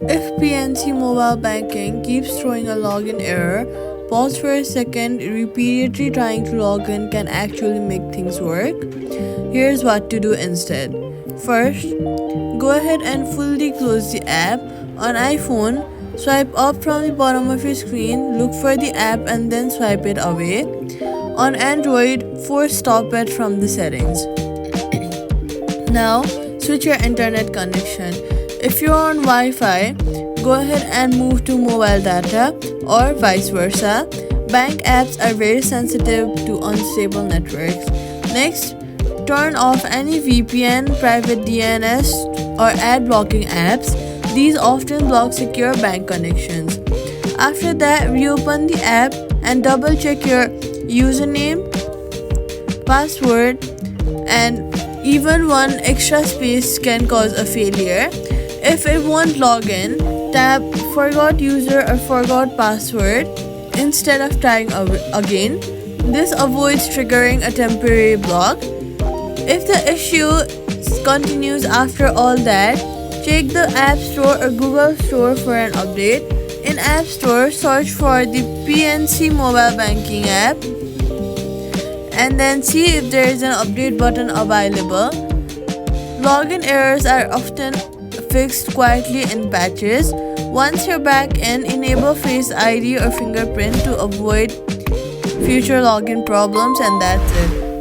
If PNC Mobile Banking keeps throwing a login error, pause for a second. Repeatedly trying to log in can actually make things work. Here's what to do instead. First, go ahead and fully close the app. On iPhone, swipe up from the bottom of your screen, look for the app and then swipe it away. On Android, force stop it from the settings. Now, switch your internet connection. If you're on Wi-Fi, go ahead and move to mobile data or vice versa. Bank apps are very sensitive to unstable networks. Next, turn off any VPN, private DNS, or ad blocking apps. These often block secure bank connections. After that, reopen the app and double check your username, password, and even one extra space can cause a failure. If it won't log in, tap forgot user or forgot password instead of trying again. This avoids triggering a temporary block. If the issue continues after all that, check the App Store or Google Store for an update. In App Store, search for the PNC Mobile Banking app and then see if there is an update button available. Login errors are often fixed quietly in batches. Once you're back in, enable Face ID or fingerprint to avoid future login problems, and that's it.